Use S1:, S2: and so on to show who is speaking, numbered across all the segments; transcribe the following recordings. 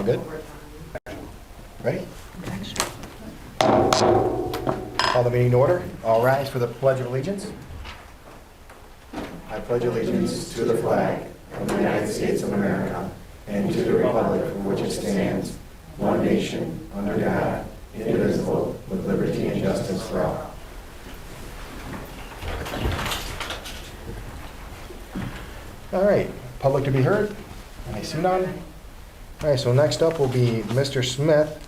S1: All good? Ready? Call the meeting to order. All rise for the Pledge of Allegiance. I pledge allegiance to the flag of the United States of America and to the republic for which it stands, one nation, under God, indivisible, with liberty and justice for all. All right, public to be heard? I see none. All right, so next up will be Mr. Smith,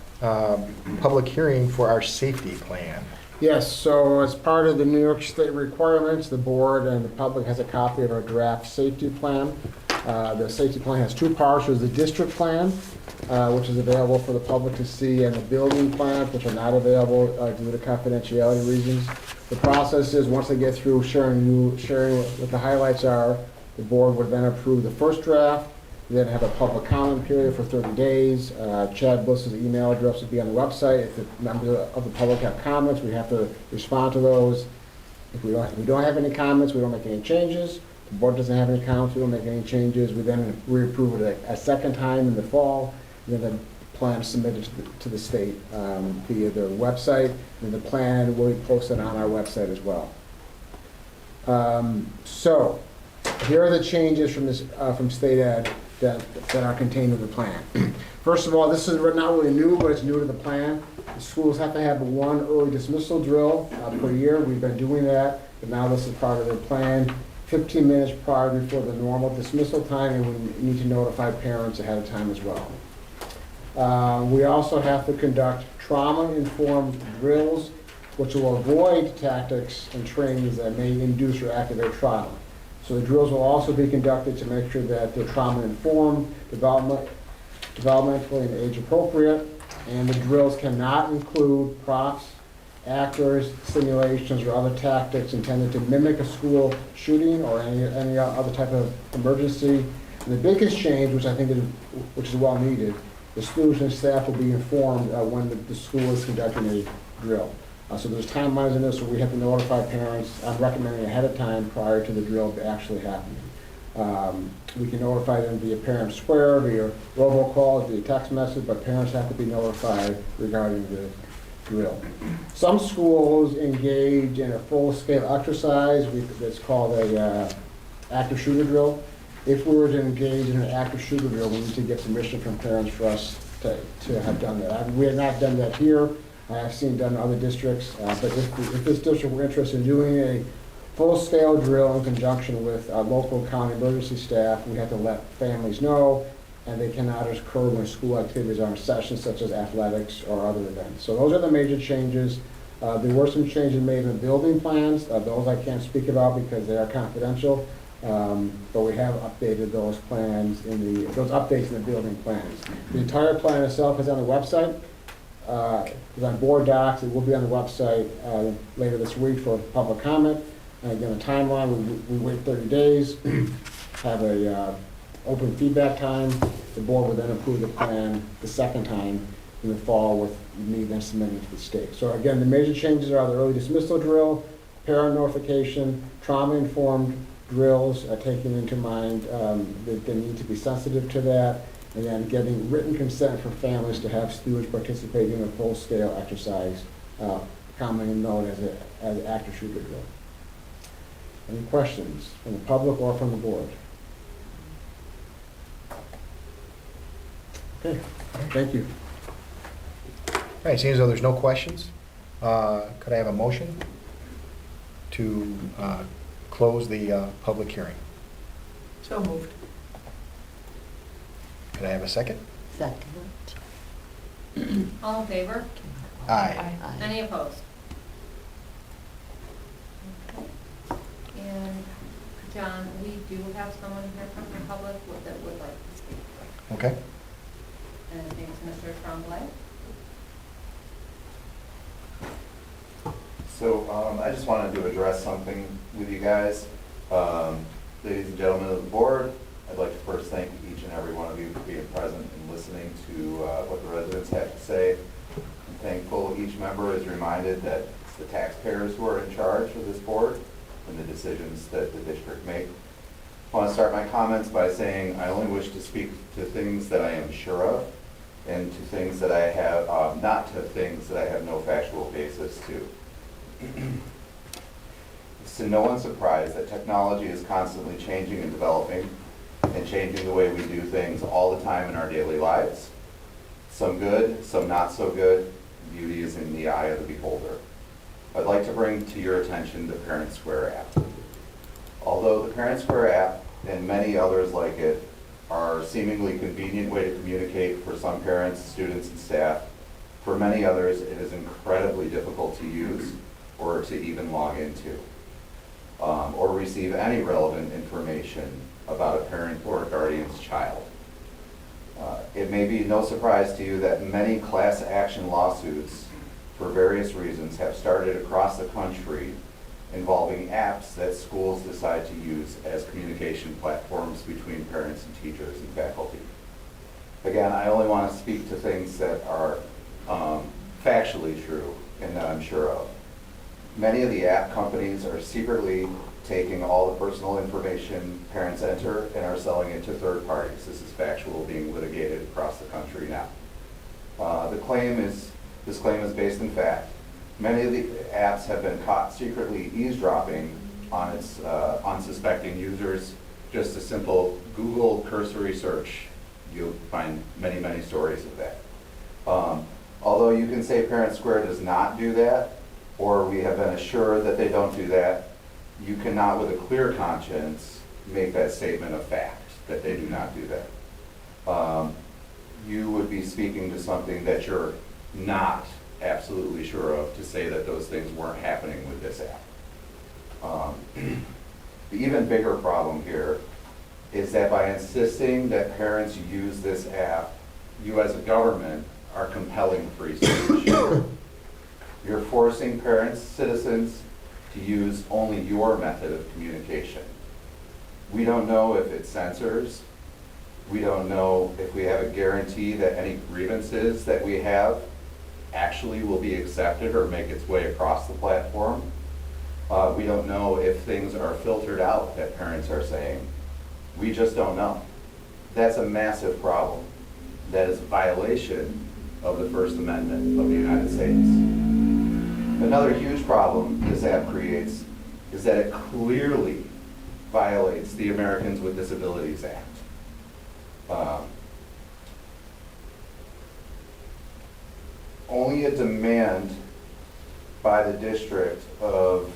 S1: public hearing for our safety plan.
S2: Yes, so as part of the New York State requirements, the board and the public has a copy of our draft safety plan. The safety plan has two parts. There's the district plan, which is available for the public to see, and the building plans, which are not available due to confidentiality reasons. The process is, once they get through sharing what the highlights are, the board would then approve the first draft, then have a public comment period for 30 days. Chad Bliss's email address would be on the website. If the members of the public have comments, we have to respond to those. If we don't have any comments, we don't make any changes. If the board doesn't have any comments, we don't make any changes. We then reapprove it a second time in the fall. And then the plan is submitted to the state via their website. And the plan will be posted on our website as well. So here are the changes from this from state ed that are contained in the plan. First of all, this is not really new, but it's new to the plan. The schools have to have one early dismissal drill per year. We've been doing that, but now this is part of their plan. 15 minutes prior before the normal dismissal time, and we need to notify parents ahead of time as well. We also have to conduct trauma-informed drills, which will avoid tactics and trainings that may induce or activate trauma. So the drills will also be conducted to make sure that they're trauma-informed, developmentally and age-appropriate, and the drills cannot include props, actors, simulations, or other tactics intended to mimic a school shooting or any other type of emergency. And the biggest change, which I think is well needed, the students and staff will be informed when the school is conducting a drill. So there's timelines in this, so we have to notify parents. I'm recommending ahead of time prior to the drill actually happening. We can notify them via Parent Square, via robocalls, via text message, but parents have to be notified regarding the drill. Some schools engage in a full-scale exercise that's called a active shooter drill. If we were to engage in an active shooter drill, we need to get permission from parents for us to have done that. We have not done that here. I've seen it done in other districts, but if this district were interested in doing a full-scale drill in conjunction with local county emergency staff, we have to let families know, and they cannot occur when school activities are in session, such as athletics or other events. So those are the major changes. There were some changes made in the building plans. Those I can't speak about because they are confidential, but we have updated those plans those updates in the building plans. The entire plan itself is on the website. It's on board docs. It will be on the website later this week for public comment. And again, the timeline, we wait 30 days, have a open feedback time. The board will then approve the plan the second time in the fall with me then submitting to the state. So again, the major changes are the early dismissal drill, parent notification, trauma-informed drills, taking into mind that they need to be sensitive to that, and then getting written consent for families to have students participate in a full-scale exercise, commonly known as an active shooter drill. Any questions from the public or from the board? Okay, thank you.
S1: All right, seeing as though there's no questions, could I have a motion to close the public hearing?
S3: So moved.
S1: Could I have a second?
S3: Second.
S4: All in favor?
S1: Aye.
S4: Any opposed? Okay. And John, we do have someone here from the public that would like to speak.
S1: Okay.
S4: And his name is Mr. Tremblay.
S5: So I just wanted to address something with you guys. Ladies and gentlemen of the board, I'd like to first thank each and every one of you for being present and listening to what the residents have to say. I'm thankful each member is reminded that it's the taxpayers who are in charge of this board and the decisions that the district make. I want to start my comments by saying I only wish to speak to things that I am sure of. and to things that I have, not to things that I have no factual basis to. It's to no one's surprise that technology is constantly changing and developing and changing the way we do things all the time in our daily lives. Some good, some not so good. Beauty is in the eye of the beholder. I'd like to bring to your attention the Parent Square app. Although the Parent Square app and many others like it are a seemingly convenient way to communicate for some parents, students, and staff, for many others it is incredibly difficult to use or to even log into, or receive any relevant information about a parent or a guardian's child. It may be no surprise to you that many class action lawsuits for various reasons have started across the country involving apps that schools decide to use as communication platforms between parents and teachers and faculty. Again, I only want to speak to things that are factually true and that I'm sure of. Many of the app companies are secretly taking all the personal information parents enter and are selling it to third parties. This is factual, being litigated across the country now. This claim is based in fact. Many of the apps have been caught secretly eavesdropping on its unsuspecting users. Just a simple Google cursory search, you'll find many, many stories of that. Although you can say Parent Square does not do that, or we have been assured that they don't do that, you cannot with a clear conscience make that statement a fact, that they do not do that. You would be speaking to something that you're not absolutely sure of to say that those things weren't happening with this app. The even bigger problem here is that by insisting that parents use this app, you as a government are compelling free speech. You're forcing parents, citizens, to use only your method of communication. We don't know if it censors. We don't know if we have a guarantee that any grievances that we have actually will be accepted or make its way across the platform. We don't know if things are filtered out that parents are saying. We just don't know. That's a massive problem. That is a violation of the First Amendment of the United States. Another huge problem this app creates is that it clearly violates the Americans with Disabilities Act. Only a demand by the district of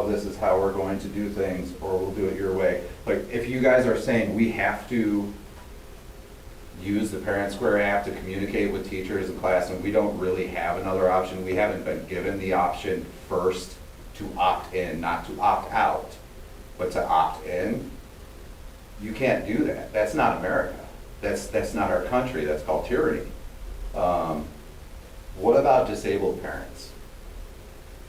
S5: this is how we're going to do things, or we'll do it your way. Like, if you guys are saying we have to use the Parent Square app to communicate with teachers in class and we don't really have another option, we haven't been given the option first to opt in, not to opt out, but to opt in, you can't do that. That's not America. That's not our country. That's called tyranny. What about disabled parents?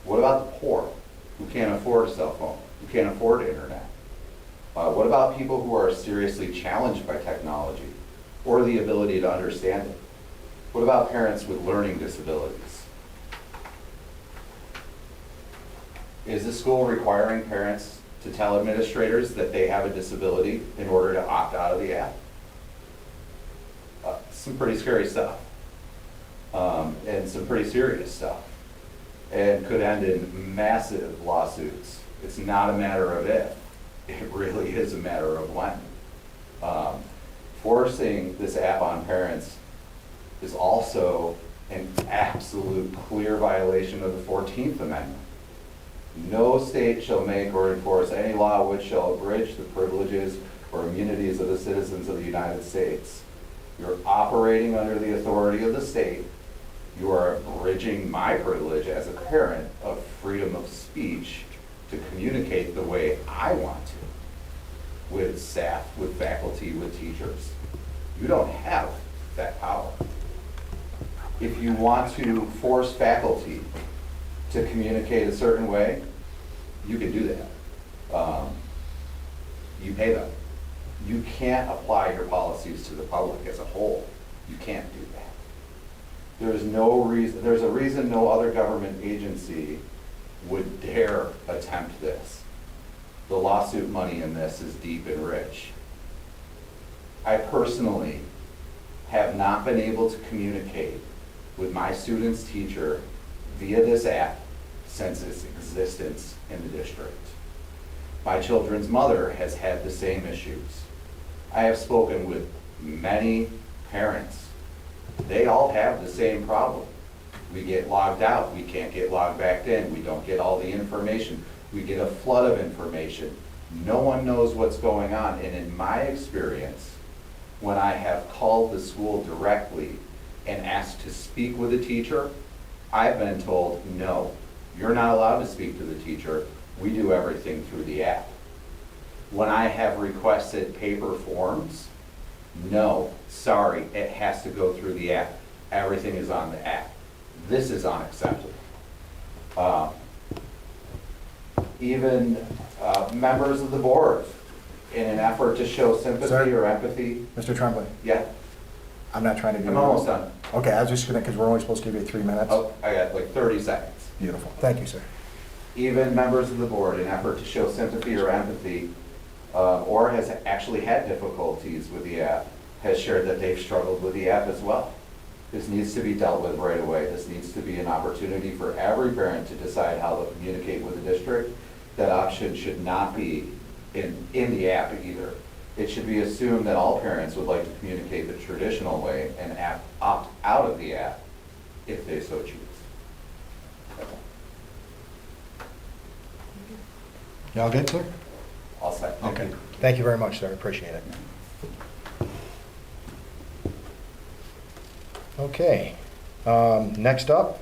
S5: What about the poor who can't afford a cell phone, who can't afford internet? What about people who are seriously challenged by technology or the ability to understand it? What about parents with learning disabilities? Is the school requiring parents to tell administrators that they have a disability in order to opt out of the app? Some pretty scary stuff, and some pretty serious stuff, and could end in massive lawsuits. It's not a matter of if, it really is a matter of when. Forcing this app on parents is also an absolute clear violation of the 14th Amendment. No state shall make or enforce any law which shall abridge the privileges or immunities of the citizens of the United States. You're operating under the authority of the state. You are abridging my privilege as a parent of freedom of speech to communicate the way I want to with staff, with faculty, with teachers. You don't have that power. If you want to force faculty to communicate a certain way, you can do that. You pay them. You can't apply your policies to the public as a whole. You can't do that. There's a reason no other government agency would dare attempt this. The lawsuit money in this is deep and rich. I personally have not been able to communicate with my student's teacher via this app since its existence in the district. My children's mother has had the same issues. I have spoken with many parents. They all have the same problem. We get logged out, we can't get logged back in, we don't get all the information, we get a flood of information. No one knows what's going on, and in my experience, when I have called the school directly and asked to speak with a teacher, I've been told, no, you're not allowed to speak to the teacher, we do everything through the app. When I have requested paper forms, no, sorry, it has to go through the app. Everything is on the app. This is unacceptable. Even members of the board, in an effort to show sympathy
S1: Sir?
S5: or empathy.
S1: Mr. Tremblay,
S5: Yeah,
S1: I'm not trying to do.
S5: I'm almost done.
S1: Okay, I was just gonna, because we're only supposed to give you 3 minutes.
S5: Oh, I got like 30 seconds.
S1: Beautiful. Thank you, sir.
S5: Even members of the board, in an effort to show sympathy or empathy, or has actually had difficulties with the app, has shared that they've struggled with the app as well. This needs to be dealt with right away. This needs to be an opportunity for every parent to decide how to communicate with the district. That option should not be in the app either. It should be assumed that all parents would like to communicate the traditional way and opt out of the app if they so choose.
S1: Y'all good, sir?
S5: All set. Thank
S1: Okay.
S5: you.
S1: Thank you very much, sir. Appreciate it. Okay. Next up.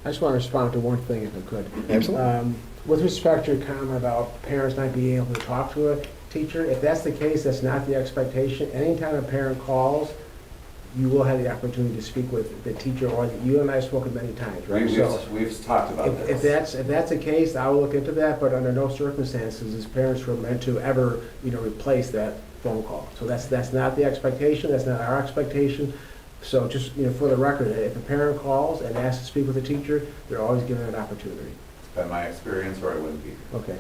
S2: I just want to respond to one thing if I could.
S1: Absolutely.
S2: With respect to your comment about parents not being able to talk to a teacher, if that's the case, that's not the expectation. Anytime a parent calls, you will have the opportunity to speak with the teacher, or you and I have spoken many times, right? So
S5: We've talked about
S2: if
S5: this.
S2: that's the case, I will look into that, but under no circumstances is parents were meant to ever, replace that phone call. So that's not the expectation, that's not our expectation. So just, for the record, if a parent calls and asks to speak with a teacher, they're always given an opportunity.
S5: It's been my experience, or I wouldn't be here.
S2: Okay.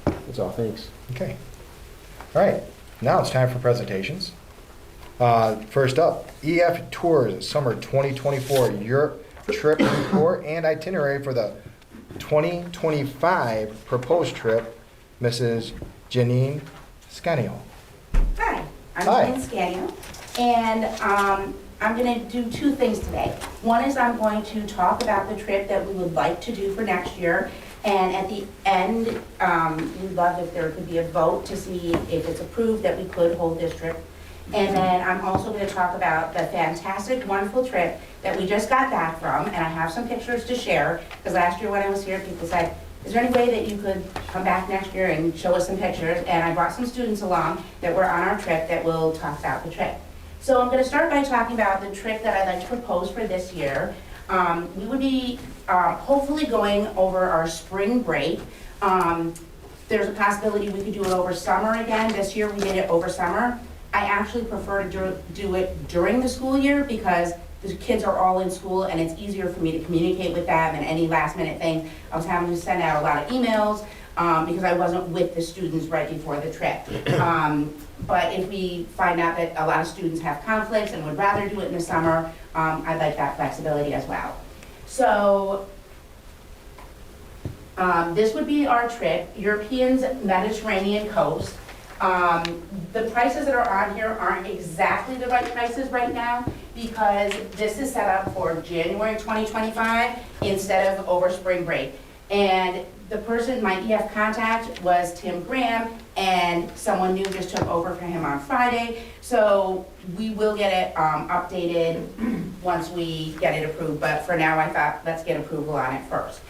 S2: That's all, thanks.
S1: Okay. All right. Now it's time for presentations. First up, EF Tours Summer 2024 Europe Trip Report and Itinerary for the 2025 proposed trip, Mrs. Janine Scanio.
S6: Hi, I'm
S1: Hi.
S6: Janine Scanio, and I'm going to do two things today. One is I'm going to talk about the trip that we would like to do for next year, and at the end, we'd love if there could be a vote to see if it's approved that we could hold this trip. And then I'm also going to talk about the fantastic, wonderful trip that we just got back from, and I have some pictures to share, because last year when I was here, people said, is there any way that you could come back next year and show us some pictures? And I brought some students along that were on our trip that will talk about the trip. So I'm going to start by talking about the trip that I'd like to propose for this year. We would be hopefully going over our spring break. There's a possibility we could do it over summer again. This year we did it over summer. I actually prefer to do it during the school year because the kids are all in school and it's easier for me to communicate with them and any last minute thing. I was having to send out a lot of emails because I wasn't with the students right before the trip. But if we find out that a lot of students have conflicts and would rather do it in the summer, I'd like that flexibility as well. So this would be our trip, Europeans Mediterranean coast. The prices that are on here aren't exactly the right prices right now because this is set up for January 2025 instead of over spring break. And the person, my EF contact was Tim Graham, and someone new just took over for him on Friday. So we will get it updated once we get it approved, but for now I thought let's get approval on it first.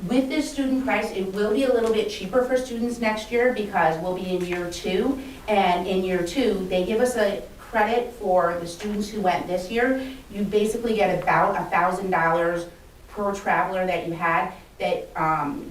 S6: With this student price, it will be a little bit cheaper for students next year because we'll be in year 2. And in year 2, they give us a credit for the students who went this year. You basically get about $1,000 per traveler that you had. That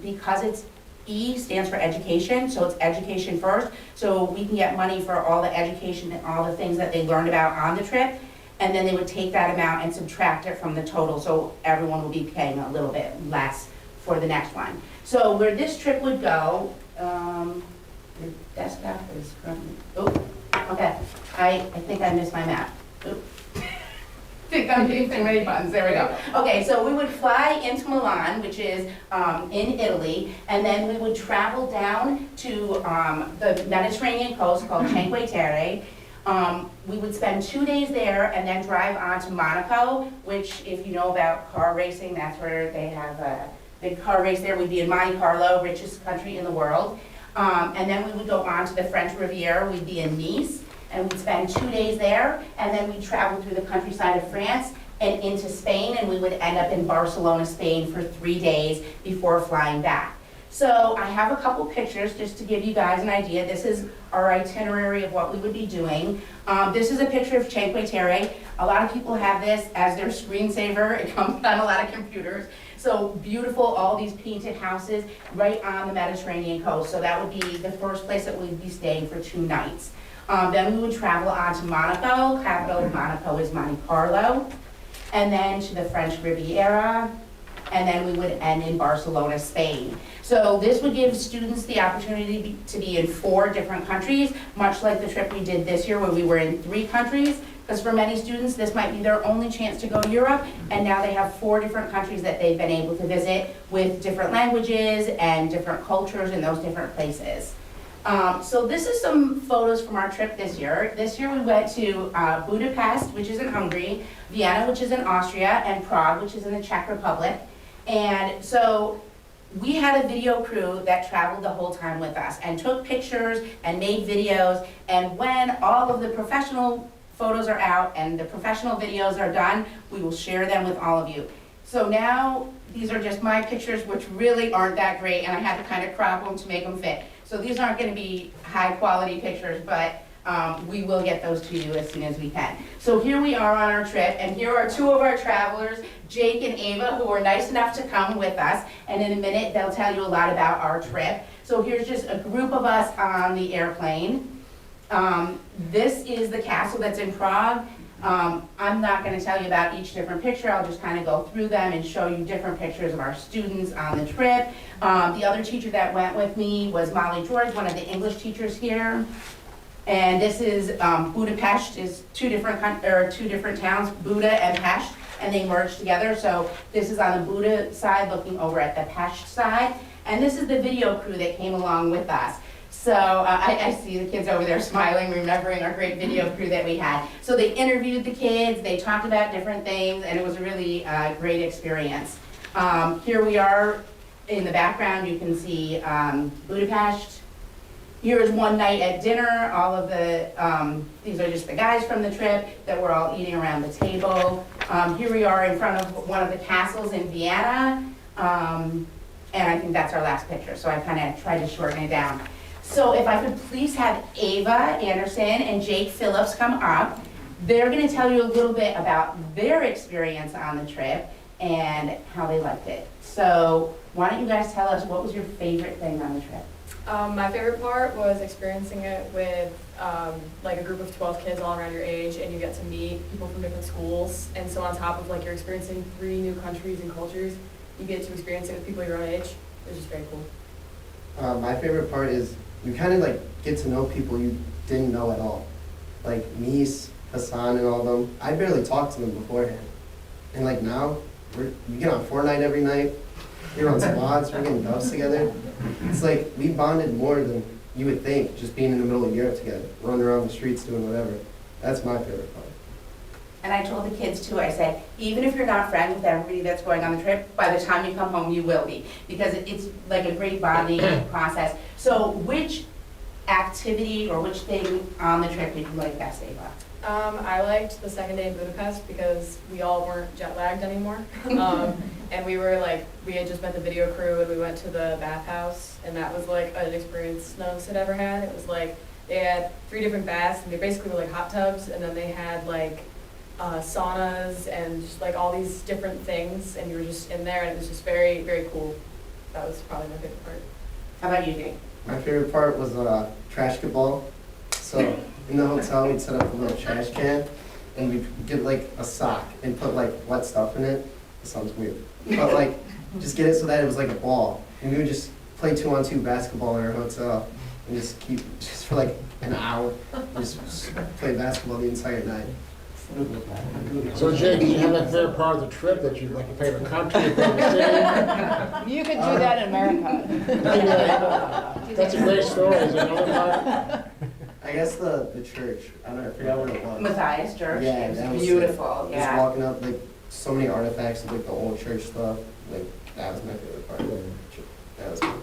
S6: because it's E stands for education, so it's education first. So we can get money for all the education and all the things that they learned about on the trip. And then they would take that amount and subtract it from the total. So everyone will be paying a little bit less for the next one. So where this trip would go, the desktop is from, oh, Okay, I think I missed my map. Oop. Think I'm hitting too many buttons, there we go. Okay, so we would fly into Milan, which is in Italy, and then we would travel down to the Mediterranean coast called Cinque Terre. We would spend 2 days there and then drive on to Monaco, which if you know about car racing, that's where they have a big car race there. We'd be in Monte Carlo, richest country in the world. And then we would go on to the French Riviera, we'd be in Nice, and we'd spend 2 days there, and then we'd travel through the countryside of France and into Spain, and we would end up in Barcelona, Spain for 3 days before flying back. So I have a couple pictures just to give you guys an idea. This is our itinerary of what we would be doing. This is a picture of Cinque Terre. A lot of people have this as their screensaver. It comes on a lot of computers. So beautiful, all these painted houses right on the Mediterranean coast. So that would be the first place that we'd be staying for 2 nights. Then we would travel on to Monaco. Capital of Monaco is Monte Carlo. And then to the French Riviera. And then we would end in Barcelona, Spain. So this would give students the opportunity to be in 4 different countries, much like the trip we did this year where we were in 3 countries. Because for many students, this might be their only chance to go to Europe, and now they have 4 different countries that they've been able to visit with different languages and different cultures in those different places. So this is some photos from our trip this year. This year we went to Budapest, which is in Hungary, Vienna, which is in Austria, and Prague, which is in the Czech Republic. And so we had a video crew that traveled the whole time with us and took pictures and made videos. And when all of the professional photos are out and the professional videos are done, we will share them with all of you. So now these are just my pictures, which really aren't that great, and I had to kind of crop them to make them fit. So these aren't going to be high quality pictures, but we will get those to you as soon as we can. So here we are on our trip, and here are 2 of our travelers, Jake and Ava, who were nice enough to come with us. And in a minute, they'll tell you a lot about our trip. So here's just a group of us on the airplane. This is the castle that's in Prague. I'm not going to tell you about each different picture. I'll just kind of go through them and show you different pictures of our students on the trip. The other teacher that went with me was Molly George, one of the English teachers here. And this is Budapest, is 2 different towns, Buda and Pest, and they merged together. So this is on the Buda side looking over at the Pest side. And this is the video crew that came along with us. So I see the kids over there smiling, remembering our great video crew that we had. So they interviewed the kids, they talked about different things, and it was a really great experience. Here we are in the background, you can see Budapest. Here's one night at dinner. All of the, these are just the guys from the trip that were all eating around the table. Here we are in front of one of the castles in Vienna. And I think that's our last picture, so I kind of tried to shorten it down. So if I could please have Ava Anderson and Jake Phillips come up. They're going to tell you a little bit about their experience on the trip and how they liked it. So why don't you guys tell us, what was your favorite thing on the trip?
S7: My favorite part was experiencing it with like a group of 12 kids all around your age, and you get to meet people from different schools. And so on top of like you're experiencing 3 new countries and cultures, you get to experience it with people your own age. It was just very cool.
S8: My favorite part is you kind of like get to know people you didn't know at all. Like Mies, Hassan, and all of them. I barely talked to them beforehand. And like now, we get on Fortnite every night. We're on squads, we're getting dubs together. It's like we bonded more than you would think, just being in the middle of Europe together, running around the streets doing whatever. That's my favorite part.
S6: And I told the kids too, I said, even if you're not friends with everybody that's going on the trip, by the time you come home, you will be. Because it's like a great bonding process. So which activity or which thing on the trip did you like best, Ava?
S7: I liked the second day in Budapest because we all weren't jet lagged anymore. And we were like, we had just met the video crew and we went to the bathhouse, and that was like an experience none of us had ever had. It was like, they had 3 different baths, and they basically were like hot tubs, and then they had like saunas and just like all these different things, and you were just in there, and it was just very, very cool. That was probably my favorite part.
S6: How about you, Jake?
S8: My favorite part was trash ball. So in the hotel, we'd set up a little trash can, and we'd get like a sock and put like wet stuff in it. It sounds weird, but like just get it so that it was like a ball, and we would just play 2-on-2 basketball in our hotel. and just for like an hour, just play basketball the entire night.
S2: So Jay, did you have a favorite part of the trip that you like, a favorite country, a favorite city?
S3: You could do that in America.
S2: That's a great story. Is there another part?
S8: I guess the church, I forgot what it was.
S6: Matthias Church,
S8: Yeah,
S6: it
S8: that
S6: was
S8: was
S6: beautiful,
S8: Just
S6: yeah.
S8: walking up, like, so many artifacts of like the old church stuff, like, that was my favorite part. That was cool.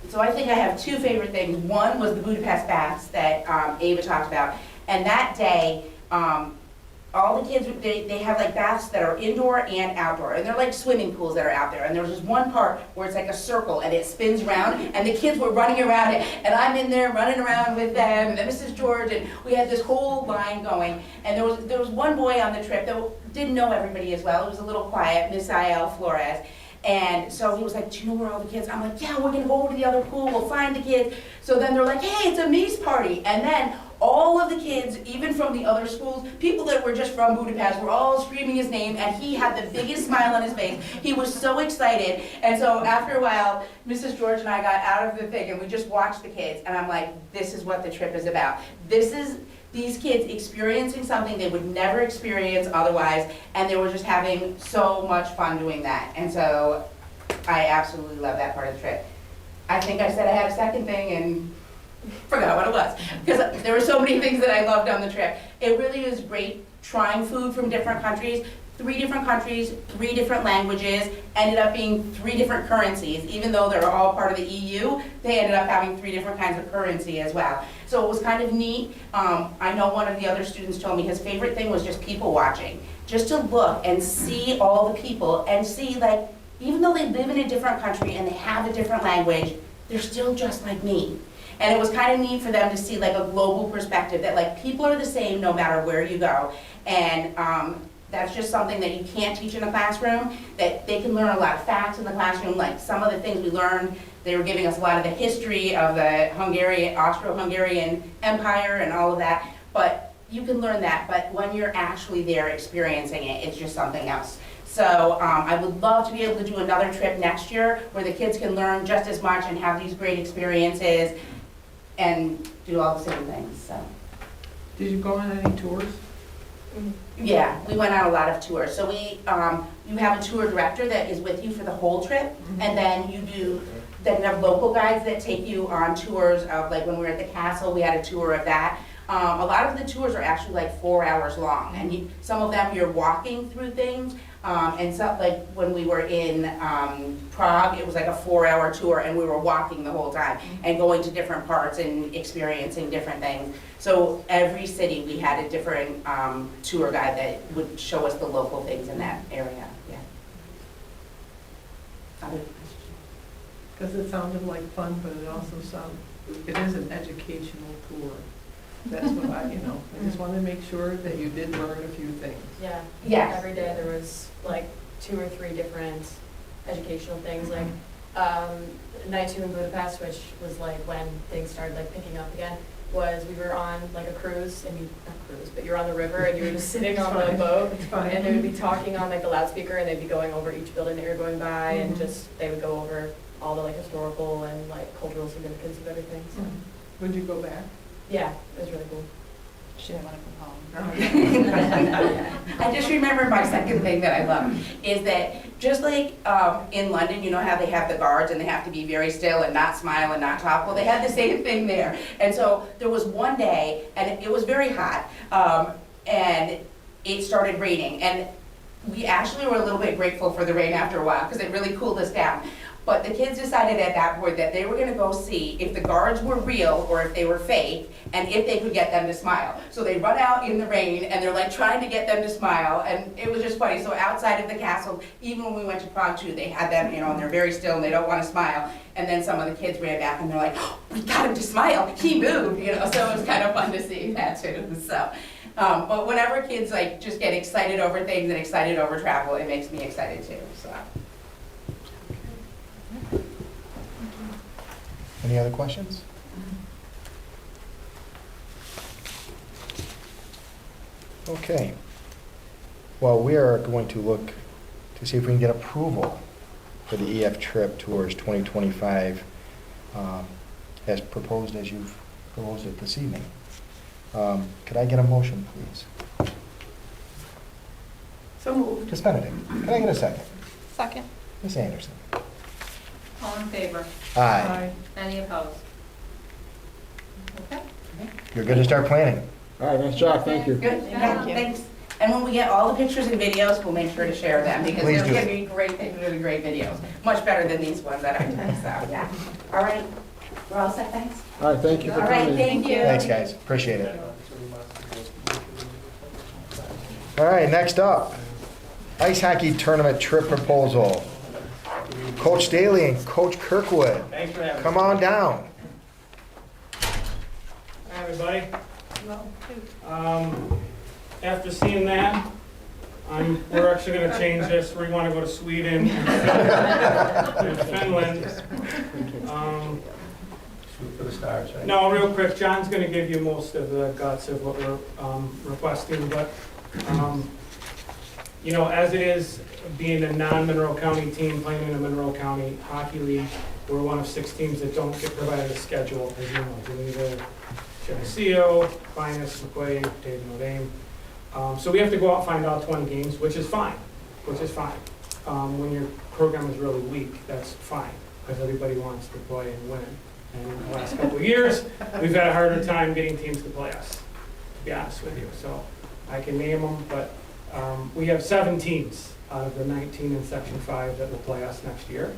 S6: So I think I have two favorite things. One was the Budapest baths that Ava talked about. And that day, all the kids, they have like baths that are indoor and outdoor. And they're like swimming pools that are out there. And there was this one part where it's like a circle and it spins around. And the kids were running around it. And I'm in there running around with them and Mrs. George. And we had this whole line going. And there was one boy on the trip that didn't know everybody as well. He was a little quiet, Misael Flores. And so he was like, do you know where all the kids? I'm like, yeah, we're gonna go over to the other pool, we'll find the kids. So then they're like, hey, it's a Mies party. And then all of the kids, even from the other schools, people that were just from Budapest, were all screaming his name, and he had the biggest smile on his face. He was so excited. And so after a while, Mrs. George and I got out of the thing, and we just watched the kids. And I'm like, this is what the trip is about. This is these kids experiencing something they would never experience otherwise, and they were just having so much fun doing that. And so I absolutely love that part of the trip. I think I said I had a second thing and forgot what it was, because there were so many things that I loved on the trip. It really was great trying food from different countries. 3 different countries, 3 different languages, ended up being 3 different currencies. Even though they're all part of the EU, they ended up having 3 different kinds of currency as well. So it was kind of neat. I know one of the other students told me his favorite thing was just people watching. Just to look and see all the people and see, like, even though they live in a different country and they have a different language, they're still just like me. And it was kind of neat for them to see like a global perspective that like people are the same no matter where you go. And that's just something that you can't teach in a classroom, that they can learn a lot of facts in the classroom, like some of the things we learned, they were giving us a lot of the history of the Austro-Hungarian Empire and all of that, but you can learn that, but when you're actually there experiencing it, it's just something else. So I would love to be able to do another trip next year where the kids can learn just as much and have these great experiences and do all the same things, so.
S3: Did you go on any tours?
S6: Yeah, we went on a lot of tours. So you have a tour director that is with you for the whole trip, and then you have local guides that take you on tours of, like when we were at the castle, we had a tour of that. A lot of the tours are actually like 4 hours long, and some of them you're walking through things, and some, like when we were in Prague, it was like a 4-hour tour, and we were walking the whole time and going to different parts and experiencing different things. So every city we had a different tour guide that would show us the local things in that area. Yeah. Other questions?
S3: Because it sounded like fun, but it is an educational tour. That's what I just wanted to make sure that you did learn a few things.
S7: Yeah.
S6: Yes.
S7: Every day there was like 2 or 3 different educational things, like night 2 in Budapest, which was like when things started like picking up again, was we were on like a cruise, not cruise, but you're on the river and you were just sitting on the boat, and they would be talking on like the loudspeaker, and they'd be going over each building that you're going by, and just they would go over all the like historical and like cultural significance of everything. So
S3: Would you go back?
S7: yeah, it was really cool.
S3: She didn't want to come home.
S6: I just remembered my second thing that I love is that just like in London, you know how they have the guards and they have to be very still and not smile and not talk? Well, they had the same thing there. And so there was one day, and it was very hot, and it started raining. And we actually were a little bit grateful for the rain after a while because it really cooled us down. But the kids decided at that point that they were going to go see if the guards were real or if they were fake, and if they could get them to smile. So they run out in the rain and they're like trying to get them to smile, and it was just funny. So outside of the castle, even when we went to Prague too, they had them, and they're very still and they don't want to smile. And then some of the kids ran back and they're like, oh, we got him to smile. He moved, So it was kind of fun to see that too. So, but whenever kids like just get excited over things and excited over travel, it makes me excited too. So.
S1: Any other questions? Okay. Well, we are going to look to see if we can get approval for the EF Trip Tours 2025 as proposed, as you've proposed it this evening. Could I get a motion, please?
S3: So moved.
S1: Ms. Benedict, can I get a second?
S4: Second.
S1: Ms. Anderson?
S4: All in favor?
S1: Aye.
S4: Any opposed? Okay.
S1: You're good to start planning.
S2: All right, nice job, thank you.
S6: Good, yeah, thanks. And when we get all the pictures and videos, we'll make sure to share them, because
S1: Please
S6: they're
S1: do.
S6: gonna be great, really great videos. Much better than these ones that I took, so, yeah. All right, we're all set, thanks?
S2: All right, thank you for
S6: All
S2: coming.
S6: right, thank you.
S1: Thanks, guys, appreciate it. All right, next up, ice hockey tournament trip proposal. Coach Daly and Coach Kirkwood,
S9: Thanks for having me.
S1: come on down.
S9: Hi, everybody.
S3: Well,
S9: After seeing that, we're actually gonna change this. We wanna go to Sweden and Finland.
S10: Shoot for the stars, right?
S9: No, real quick, John's gonna give you most of the guts of what we're requesting, but, you know, as it is, being a non-Monroe County team playing in a Monroe County Hockey League, we're one of 6 teams that don't get provided a schedule, as you know, Geneva, Geneseo, Finest, McQuaid, Dayton, Notre Dame. So we have to go out and find all 20 games, which is fine, when your program is really weak, that's fine, because everybody wants to play and win. And in the last couple of years, we've had a harder time getting teams to play us, to be honest with you. So I can name them, but we have 7 teams out of the 19 in Section 5 that will play us next year.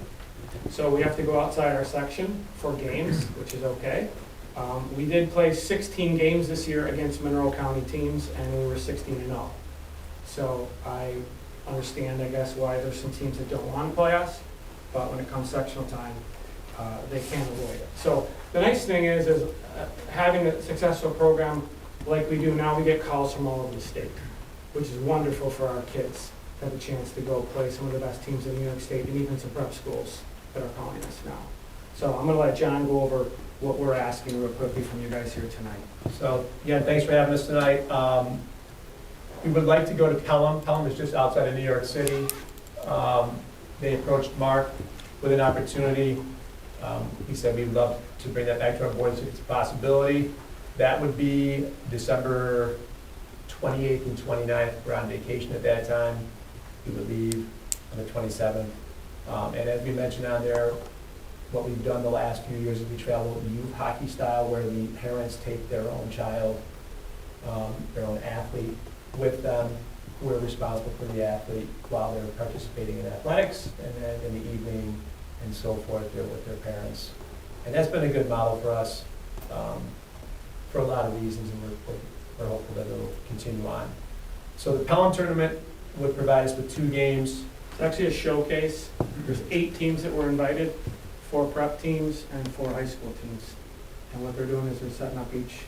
S9: So we have to go outside our section for games, which is okay. We did play 16 games this year against Monroe County teams, and we were 16-0. So I understand, I guess, why there's some teams that don't want to play us, but when it comes sectional time, they can't avoid it. So the nice thing is having a successful program like we do now, we get calls from all over the state, which is wonderful for our kids to have a chance to go play some of the best teams in New York State and even some prep schools that are calling us now. So I'm going to let John go over what we're asking real quickly from you guys here tonight.
S10: So, again, thanks for having us tonight. We would like to go to Pelham. Pelham is just outside of New York City. They approached Mark with an opportunity. He said we'd love to bring that back to our board if it's a possibility. That would be December 28th and 29th. We're on vacation at that time. We would leave on the 27th. And as we mentioned on there, what we've done the last few years is we travel youth hockey style, where the parents take their own child, their own athlete with them. We're responsible for the athlete while they're participating in athletics, and then in the evening and so forth, they're with their parents. And that's been a good model for us for a lot of reasons, and we're hopeful that it'll continue on. So the Pelham tournament would provide us with 2 games.
S9: It's actually a showcase. There's 8 teams that were invited, 4 prep teams and 4 high school teams. And what they're doing is they're setting up each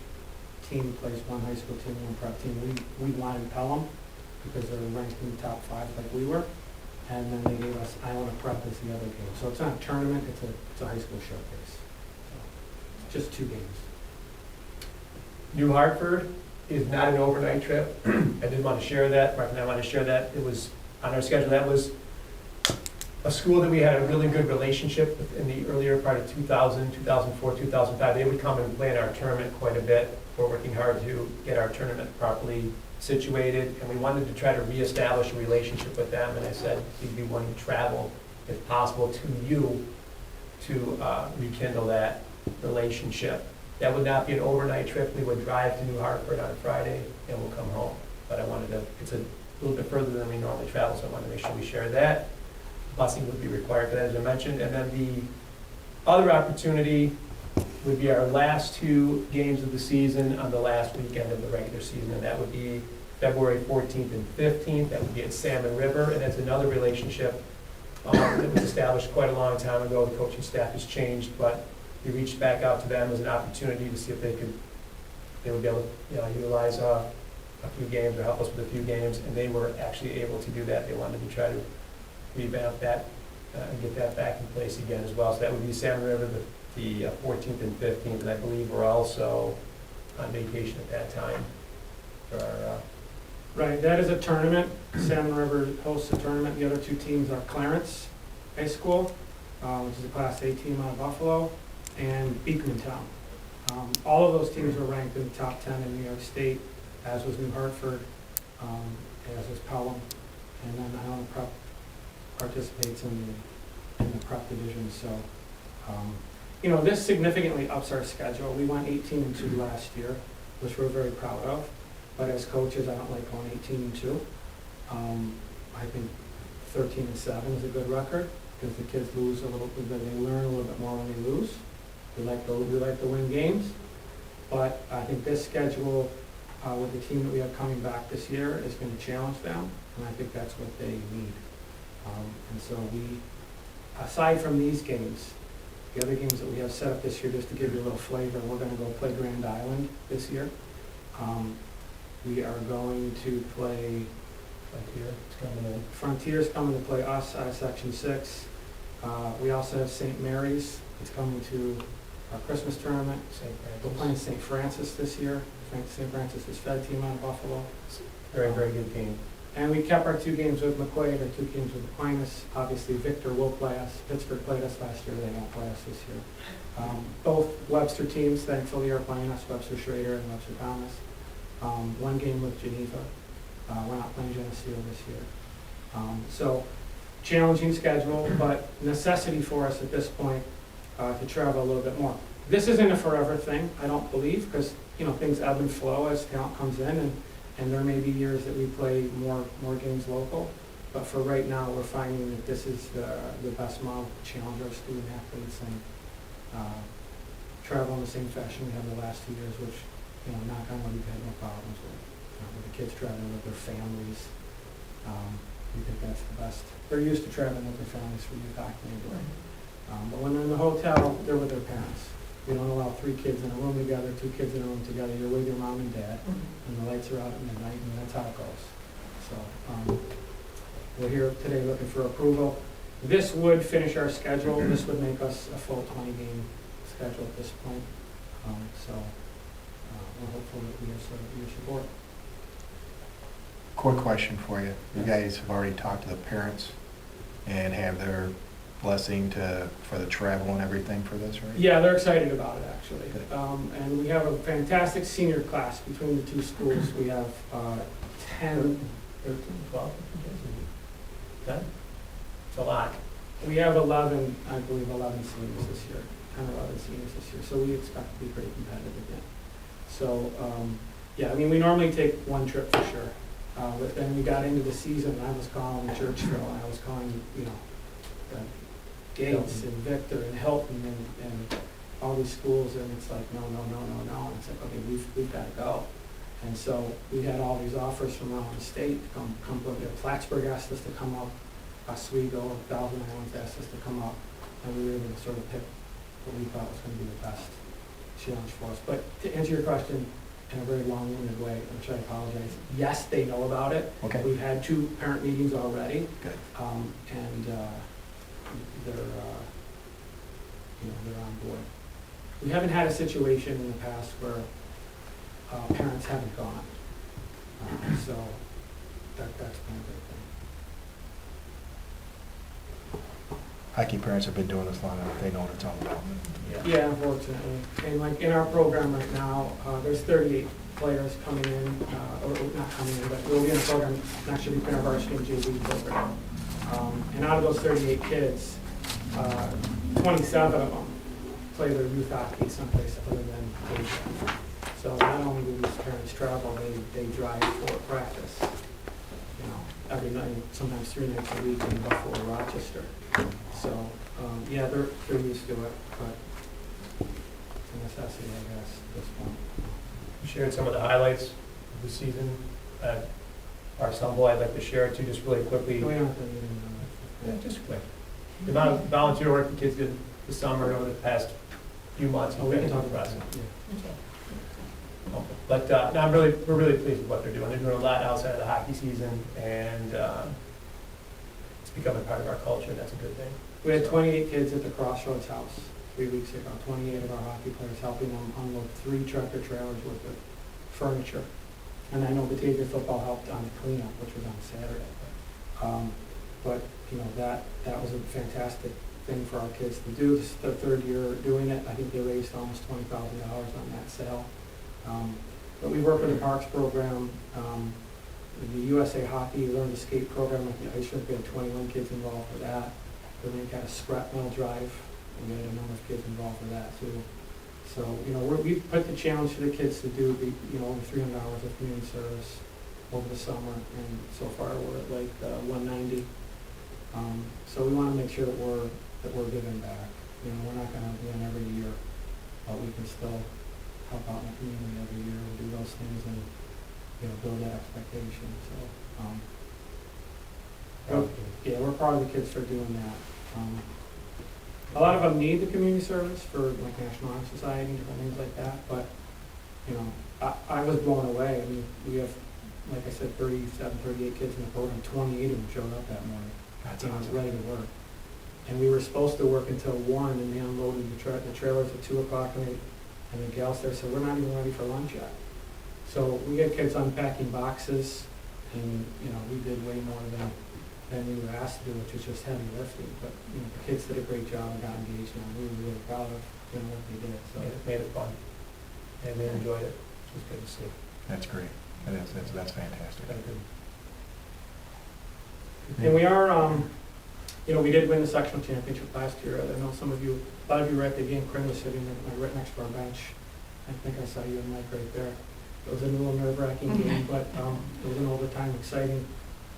S9: team plays 1 high school team, 1 prep team. We wanted Pelham because they're ranked in the top 5 like we were. And then they gave us Island of Prep as the other game. So it's not a tournament, it's a high school showcase. So just 2 games.
S10: New Hartford is not an overnight trip. I did want to share that. Mark and I want to share that. It was on our schedule. That was a school that we had a really good relationship with in the earlier part of 2000, 2004, 2005. They would come and play in our tournament quite a bit. We're working hard to get our tournament properly situated, and we wanted to try to reestablish a relationship with them. And I said, we'd be willing to travel, if possible, to you to rekindle that relationship. That would not be an overnight trip. We would drive to New Hartford on a Friday, and we'll come home. But I wanted to, it's a little bit further than we normally travel, so I wanted to make sure we share that. Busing would be required for that, as I mentioned. And then the other opportunity would be our last 2 games of the season on the last weekend of the regular season, and that would be February 14th and 15th. That would be at Salmon River, and that's another relationship that was established quite a long time ago. The coaching staff has changed, but we reached back out to them as an opportunity to see if they would be able to utilize a few games or help us with a few games, and they were actually able to do that. They wanted to try to revamp that and get that back in place again as well. So that would be Salmon River the 14th and 15th, and I believe we're also on vacation at that time for our
S9: Right, that is a tournament. Salmon River hosts a tournament. The other 2 teams are Clarence High School, which is a Class A team out of Buffalo, and Beekmantown. All of those teams were ranked in the top 10 in New York State, as was New Hartford, as was Pelham, and then Island Prep participates in the prep division. So, this significantly ups our schedule. We went 18-2 last year, which we're very proud of. But as coaches, I don't like going 18-2. I think 13-7 is a good record because the kids lose a little bit, they learn a little bit more when they lose. We like to win games, but I think this schedule with the team that we have coming back this year is going to challenge them, and I think that's what they need. And so aside from these games, the other games that we have set up this year, just to give you a little flavor, we're going to go play Grand Island this year. We are going to play Frontier's coming to play us out of Section 6. We also have St. Mary's. It's coming to our Christmas tournament. We're playing St. Francis this year. St. Francis is Fed team out of Buffalo.
S10: Very, very good team.
S9: And we kept our 2 games with McQuaid, our 2 games with Aquinas. Obviously, Victor will play us. Pittsburgh played us last year. They won't play us this year. Both Webster teams, thankfully, are playing us, Webster Schrader and Webster Thomas. 1 game with Geneva. We're not playing Geneseo this year. So, challenging schedule, but necessity for us at this point to travel a little bit more. This isn't a forever thing, I don't believe, because things ebb and flow as talent comes in, and there may be years that we play more games local. But for right now, we're finding that this is the best model to challenge our student athletes and travel in the same fashion we have the last 2 years, which, knock on wood, we've had no problems with the kids traveling with their families. We think that's the best. They're used to traveling with their families for youth hockey anyway. But when they're in the hotel, they're with their parents. We don't allow 3 kids in a room together, 2 kids in a room together. You're with your mom and dad, and the lights are out at midnight, and that's how it goes. So we're here today looking for approval. This would finish our schedule. This would make us a full 20-game schedule at this point. So we're hopeful that we have your support.
S1: Quick question for you. You guys have already talked to the parents and have their blessing for the travel and everything for this, right?
S9: Yeah, they're excited about it, actually.
S1: Good.
S9: And we have a fantastic senior class between the 2 schools. We have 10,
S10: 13, 12, 10? It's a lot.
S9: we have 11, I believe, 11 seniors this year, 10 or 11 seniors this year, so we expect to be pretty competitive again. So, yeah, I mean, we normally take 1 trip for sure. But then we got into the season, and I was calling Churchville, and I was calling, Gates and Victor and Hilton and all these schools, and it's like, no. And it's like, okay, we've got to go. And so we had all these offers from around the state to come look at. Plattsburgh asked us to come up, Oswego, Baldwin Islands asked us to come up, and we were able to sort of pick what we thought was going to be the best challenge for us. But to answer your question in a very long-winded way, which I apologize, yes, they know about it.
S1: Okay.
S9: We've had 2 parent meetings already.
S1: Good.
S9: And they're on board. We haven't had a situation in the past where parents haven't gone. So that's been a good thing.
S1: Hockey parents have been doing this long enough. They know what it's all about.
S9: Yeah, unfortunately. And like in our program right now, there's 38 players coming in, or not coming in, but we'll be in a program next year, our varsity and JV program. And out of those 38 kids, 27 of them play their youth hockey someplace other than Asia. So not only do these parents travel, they drive for practice, every night, sometimes 3 nights a week in Buffalo or Rochester. So, yeah, they're used to it, but it's a necessity, I guess, at this point.
S10: You shared some of the highlights of the season at our Ensemble. I'd like to share it too, just really quickly.
S9: We don't have to even,
S10: Yeah, just quick. The amount of volunteer work the kids did this summer over the past few months.
S9: we can talk about
S10: it.
S9: it.
S10: But no, we're really pleased with what they're doing. They're doing a lot outside of the hockey season, and it's becoming part of our culture. That's a good thing.
S9: We had 28 kids at the Crossroads House 3 weeks ago. 28 of our hockey players helping them unload 3 tractor trailers worth of furniture. And I know Batavia football helped on the cleanup, which was on Saturday. But that was a fantastic thing for our kids to do. This is their third year doing it. I think they raised almost $20,000 on that sale. But we work with the Parks program, the USA Hockey Learn to Skate program at the ice rink. We had 21 kids involved with that. The rink had a scrap metal drive, and we had a number of kids involved with that too. So, we put the challenge for the kids to do, over 300 hours of community service over the summer, and so far we're at like 190. So we want to make sure that we're giving back. We're not going to win every year, but we can still help out in the community every year and do those things and build that expectation. So, yeah, we're proud of the kids for doing that. A lot of them need the community service for like National Honor Society and different things like that, but I was blown away. I mean, we have, like I said, 37, 38 kids in the program. 28 of them showed up that morning.
S10: That's
S9: awesome. Ready to work. And we were supposed to work until 1, and they unloaded the trailers at 2 o'clock, and the gals there said, we're not even ready for lunch yet. So we had kids unpacking boxes, and we did way more than we were asked to do, which was just heavy lifting. But the kids did a great job and got engaged, and we were really proud of what they did. So
S10: it made it fun, and they enjoyed it, which was good to see.
S1: That's great. That's fantastic.
S9: And we are, we did win the sectional championship last year. I know a lot of you were at the game. Corinne was sitting right next to our bench. I think I saw you and Mike right there. It was a little nerve-wracking game, but it was an overtime, exciting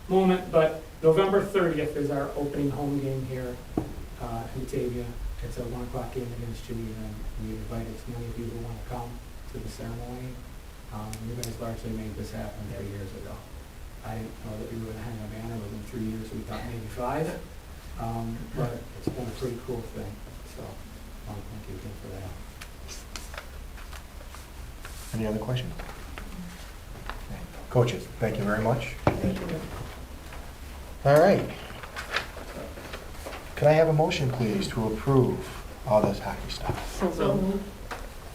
S9: moment. But November 30th is our opening home game here in Batavia. It's a 1 o'clock game against Judy, and we invited as many of you who want to come to the ceremony. You guys largely made this happen 3 years ago. I didn't know that we were going to hang a banner within 3 years. We thought maybe 5. But it's been a pretty cool thing. So thank you again for that.
S1: Any other questions? Okay. Coaches, thank you very much.
S3: Thank you.
S1: All right. Can I have a motion, please, to approve all this hockey stuff?
S3: So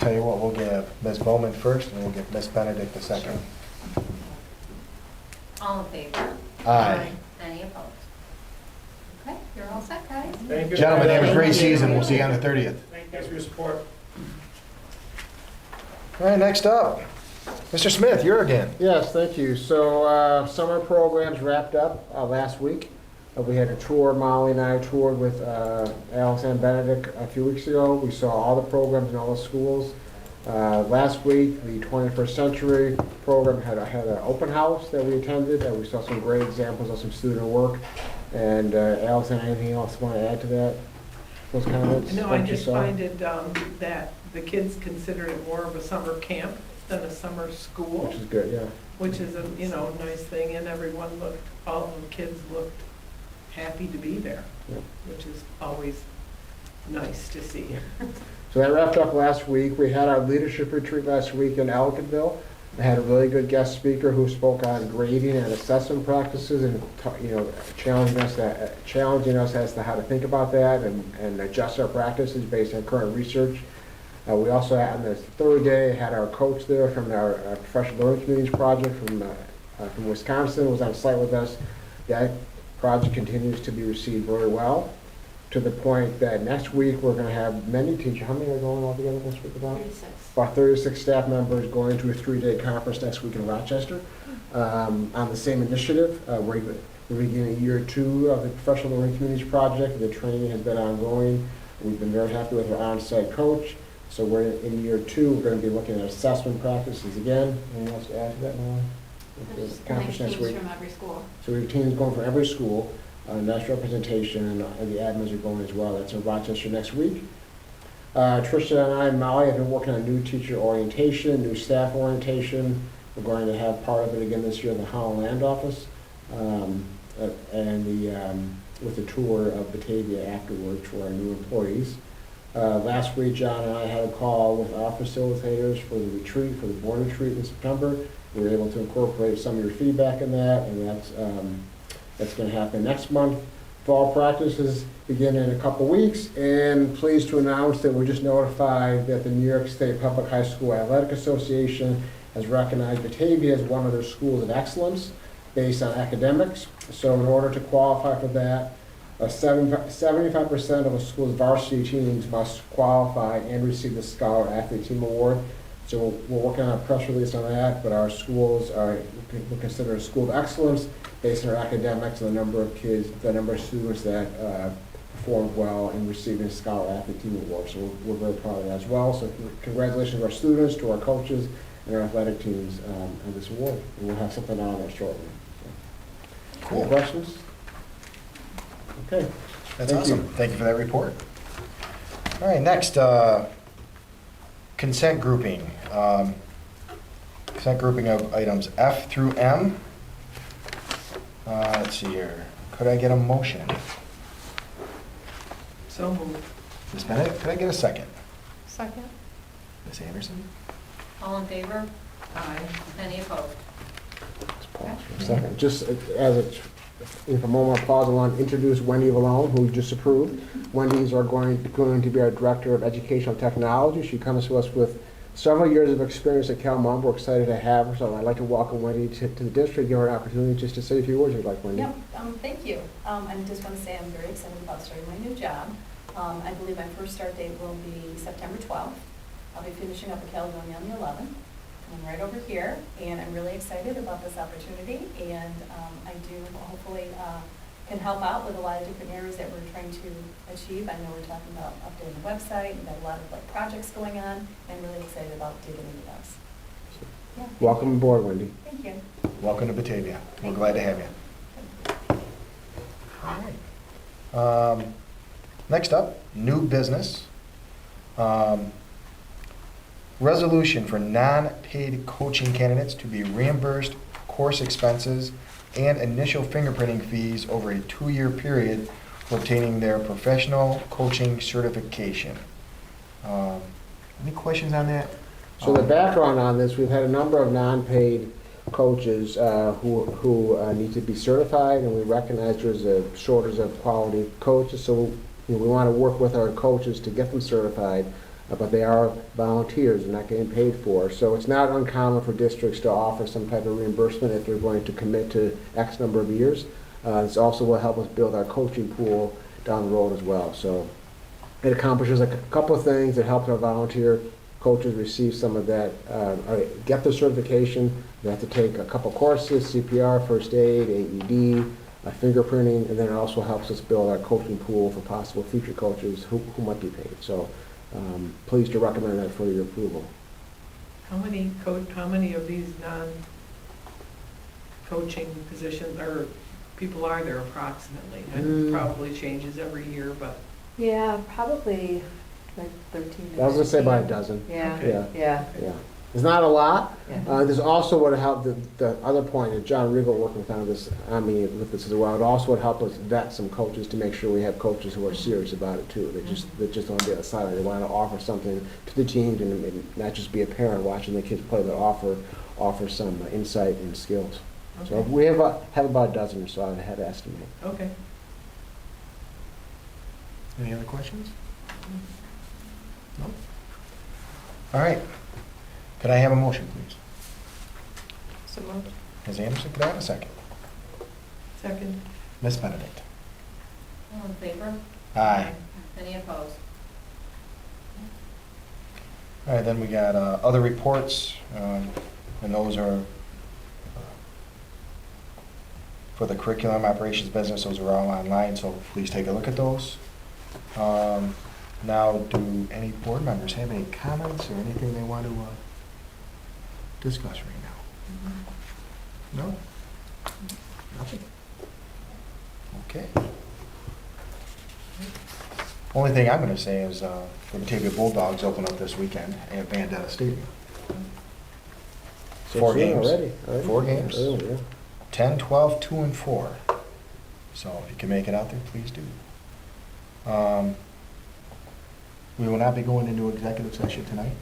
S1: Tell you what, we'll give Ms. Bowman first, and we'll give Ms. Benedict the second.
S4: All in favor?
S1: Aye.
S4: Any opposed? Okay, you're all set, guys.
S9: Thank you.
S1: Gentlemen, have a great season. We'll see you on the 30th.
S9: Thank you guys for your support.
S1: All right, next up, Mr. Smith, you're again.
S2: Yes, thank you. So summer programs wrapped up last week. We had a tour, Molly and I toured with Alice and Benedict a few weeks ago. We saw all the programs in all the schools. Last week, the 21st Century program had an open house that we attended, and we saw some great examples of some student work. And Alice, anything else you want to add to that? Those comments?
S3: No, I just find it that the kids consider it more of a summer camp than a summer school.
S2: Which is good, yeah.
S3: Which is a, nice thing, and all of the kids looked happy to be there,
S2: Yeah.
S3: which is always nice to see.
S2: So that wrapped up last week. We had our leadership retreat last week in Ellicottville. I had a really good guest speaker who spoke on grading and assessment practices and challenging us as to how to think about that and adjust our practices based on current research. We also, on the third day, had our coach there from our professional learning communities project from Wisconsin, was on site with us. That project continues to be received very well, to the point that next week we're going to have many teachers. How many are going all together this week? About 36 staff members going to a 3-day conference next week in Rochester on the same initiative. We're beginning year 2 of the professional learning communities project. The training has been ongoing. We've been very happy with our on-site coach. So we're in year 2. We're going to be looking at assessment practices again. Anything else to add to that, Molly? Conference next week.
S11: From every school.
S2: So we have teams going from every school. National representation, and the admins are going as well. That's in Rochester next week. Tricia and I and Molly have been working on new teacher orientation, new staff orientation. We're going to have part of it again this year in the Holland Land Office, with a tour of Batavia afterwards for our new employees. Last week, John and I had a call with our facilitators for the retreat, for the board retreat in September. We were able to incorporate some of your feedback in that, and that's going to happen next month. Fall practices begin in a couple weeks, and pleased to announce that we're just notified that the New York State Public High School Athletic Association has recognized Batavia as one of their schools of excellence based on academics. So in order to qualify for that, 75% of a school's varsity teams must qualify and receive the Scholar Athlete Team Award. So we're working on a press release on that, but our schools are, we're considered a school of excellence based on our academics and the number of kids, the number of students that performed well in receiving the Scholar Athlete Team Award. So we're very proud of that as well. So congratulations to our students, to our coaches, and our athletic teams on this award. And we'll have something on that shortly. So,
S1: Cool.
S2: any questions? Okay.
S1: That's
S2: Thank you.
S1: awesome. Thank you for that report. All right, next, consent grouping. Consent grouping of items F through M. Let's see here. Could I get a motion?
S3: So moved.
S1: Ms. Bennett, could I get a second?
S4: Second.
S1: Ms. Anderson?
S4: All in favor?
S3: Aye.
S4: Any opposed?
S2: Let's pause for a second. Just as a, if a moment of pause, I want to introduce Wendy Valone, who we just approved. Wendy's are going to be our Director of Educational Technology. She comes to us with several years of experience at Cal Mom. We're excited to have her, so I'd like to welcome Wendy to the district, give her an opportunity just to say a few words if you'd like, Wendy.
S11: Yep, thank you. I just want to say I'm very excited about starting my new job. I believe my first start date will be September 12th. I'll be finishing up at Caledonia on the 11th. I'm right over here, and I'm really excited about this opportunity, and I do hopefully can help out with a lot of different areas that we're trying to achieve. I know we're talking about updating the website, we've got a lot of projects going on, and I'm really excited about digging into those. Yeah,
S2: Welcome aboard, Wendy.
S11: thank you.
S1: Welcome to Batavia. We're
S11: Thank
S1: glad to
S11: you.
S1: have you. All right. Next up, new business. Resolution for non-paid coaching candidates to be reimbursed course expenses and initial fingerprinting fees over a 2-year period for obtaining their professional coaching certification. Any questions on that?
S2: So the background on this, we've had a number of non-paid coaches who need to be certified, and we recognize there's a shortage of quality coaches, so we want to work with our coaches to get them certified, but they are volunteers, they're not getting paid for. So it's not uncommon for districts to offer some type of reimbursement if they're going to commit to X number of years. This also will help us build our coaching pool down the road as well. So it accomplishes a couple of things. It helps our volunteer coaches receive some of that, get their certification. They have to take a couple courses, CPR, first aid, AED, fingerprinting, and then it also helps us build our coaching pool for possible future coaches who might be paid. So pleased to recommend that for your approval.
S3: How many of these non-coaching positions or people are there approximately? And it probably changes every year, but.
S12: Yeah, probably like 13 to
S2: I was gonna say about a
S12: 15.
S2: dozen.
S12: Yeah,
S3: Okay.
S12: yeah.
S2: There's not a lot.
S12: Yeah.
S2: There's also what helped, the other point, that John Riegel working with this as well, it also would help us vet some coaches to make sure we have coaches who are serious about it too. They just don't want to be on the sideline. They want to offer something to the team and not just be a parent watching the kids play, but offer some insight and skills. So
S3: Okay.
S2: we have about a dozen or so, I'd have to estimate.
S3: Okay.
S1: Any other questions? No? All right. Could I have a motion, please?
S3: So moved.
S1: Ms. Anderson, could I have a second?
S3: Second.
S1: Ms. Benedict?
S4: All in favor?
S1: Aye.
S4: Any opposed?
S1: All right, then we got other reports, and those are for the curriculum operations business. Those are all online, so please take a look at those. Now, do any board members have any comments or anything they want to discuss right now? No? Nothing? Okay. Only thing I'm going to say is the Batavia Bulldogs open up this weekend at Vandetta Stadium. 4 games.
S2: Already.
S1: 4 games.
S2: Early, yeah.
S1: 10, 12, 2, and 4. So if you can make it out there, please do. We will not be going into executive session tonight.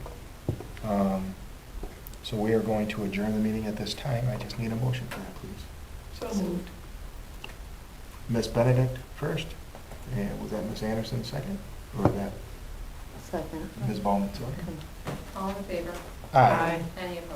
S1: So we are going to adjourn the meeting at this time. I just need a motion for that, please.
S3: So moved.
S1: Ms. Benedict first, and was that Ms. Anderson second? Or was that
S12: Second.
S1: Ms. Bowman second?
S4: All in favor?
S1: Aye.
S4: Any opposed?